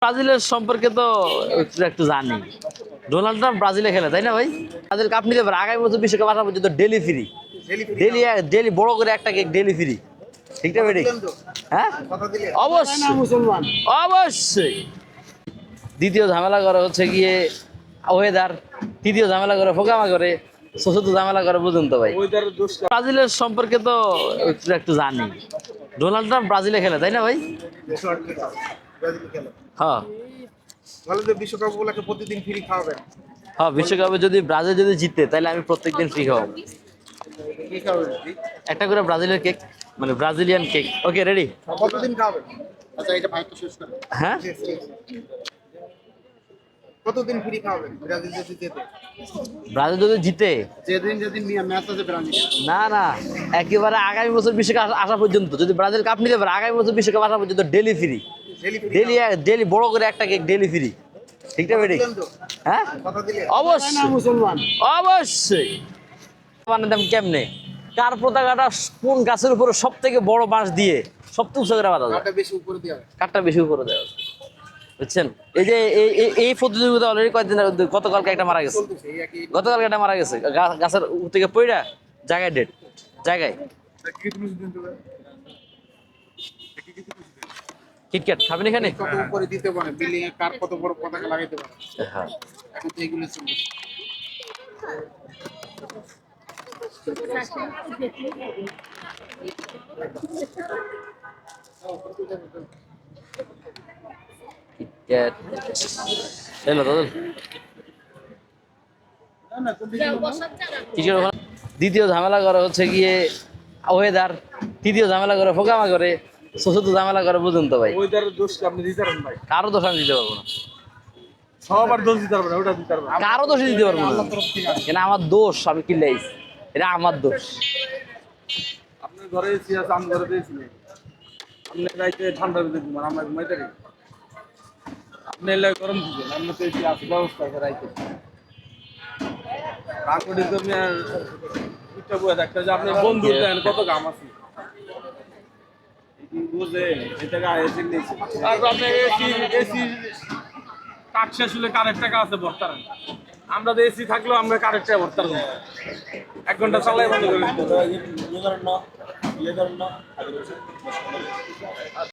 ব্রাজিলের সম্পর্কে তো একটু জানি। ডোনাল্ড ট্রাম্প ব্রাজিলে খেলে, তাই না ভাই? ব্রাজিল কাপ নিতে পারে আগামী বছর বিশ্বকাপ আসা পর্যন্ত ডেলি ফ্রি। ডেলি ডেলি বড় করে একটা কেক ডেলি ফ্রি। ঠিক না বেটি? হ্যাঁ, অবশ্যই মুসলমান, অবশ্যই। দ্বিতীয় ঝামেলা করে হচ্ছে গিয়ে ওয়েদার, তৃতীয় ঝামেলা করে ফোকামা করে, চতুর্থ ঝামেলা করে বুঝুন তো ভাই। ব্রাজিলের সম্পর্কে তো একটু জানি। ডোনাল্ড ট্রাম্প ব্রাজিলে খেলে, তাই না ভাই? হ্যাঁ, বিশ্বকাপ গুলাকে প্রতিদিন ফ্রি খাওয়াবেন। হ্যাঁ, বিশ্বকাপে যদি ব্রাজিল যদি জিতে তাহলে আমি প্রত্যেকদিন ফ্রি খাওয়াবো কি খাওয়াবেন? একটা করে ব্রাজিলের কেক, মানে ব্রাজিলিয়ান কেক। ওকে, রেডি? কতদিন খাওয়াবেন? আচ্ছা, এটা ভাই তো শেষ করেন। হ্যাঁ, কতদিন ফ্রি খাওয়াবেন ব্রাজিল যদি জেতে? ব্রাজিল যদি জিতে, যেদিন ম্যাচ আছে ব্রাজিল। না না, একেবারে আগামী বছর বিশ্বকাপ আসা পর্যন্ত, যদি ব্রাজিল কাপ নিতে পারে আগামী বছর বিশ্বকাপ আসা পর্যন্ত ডেলি ফ্রি। ডেলি ডেলি বড় করে একটা কেক ডেলি ফ্রি। ঠিক না বেটি? হ্যাঁ, অবশ্যই মুসলমান, অবশ্যই। বানাতাম কেমনে? কার পতাকাটা কোন গাছের উপরে সব থেকে বড় বাঁশ দিয়ে সবচেয়ে উঁচু করে বাঁধা যায়? কারটা বেশি উপরে দেওয়া। কাঠটা বেশি উপরে দেওয়া যায়। বুঝছেন? এই যে এই প্রতিযোগিতা অলরেডি কয়েকদিন গতকালকে একটা মারা গেছে। গতকালকে একটা মারা গেছে গাছের উপর থেকে পইড়া, জায়গায় ডেড, জায়গায়। কিটক্যাট খাবেন এখানে? কত উপরে দিতে পারে, বিল্ডিং এর কার কত বড় পতাকা লাগাইতে পারে। হ্যাঁ, এখন তো এগুলো চলছে। কিটক্যাট এলো দাদা। দ্বিতীয় ঝামেলা করে হচ্ছে গিয়ে ওয়েদার, তৃতীয় ঝামেলা করে ফোকামা করে, চতুর্থ ঝামেলা করে বুঝুন তো ভাই। ওয়েদারের দোষ কি আপনি দিতে পারেন ভাই? কারো দোষ আমি দিতে পারবো না, সবার দোষ দিতে পারবেন, ওটা দিতে পারবেন। কারো দোষ দিতে পারবো না। আল্লাহর তরফ থেকে আসে। এটা আমার দোষ, আমি কিল্লাইছি, এটা আমার দোষ। আপনার ঘরে এসি আছে, আমি ঘরে দিয়েছি। আপনি রাইতে ঠান্ডা দিতে ঘুমান, আমরা ঘুমাইতে পারি। আপনি এলে গরম দিবেন, আমরা তো এসি আছে, ব্যবস্থা আছে রাইতে। তারপরে তো আমি আর একটা বয়ে থাকতে যে আপনি বন্ধু দেন কত কাম আছে। বুঝলেন, এটা এসি নিয়েছি। তারপর আপনি এসি কাঠ শেষ হলে কারেন্ট টাকা আছে ভর্তার। আমরা তো এসি থাকলেও আমরা কারেন্ট টাকা ভর্তার 1 ঘন্টা চালাই বন্ধ করে দিতে।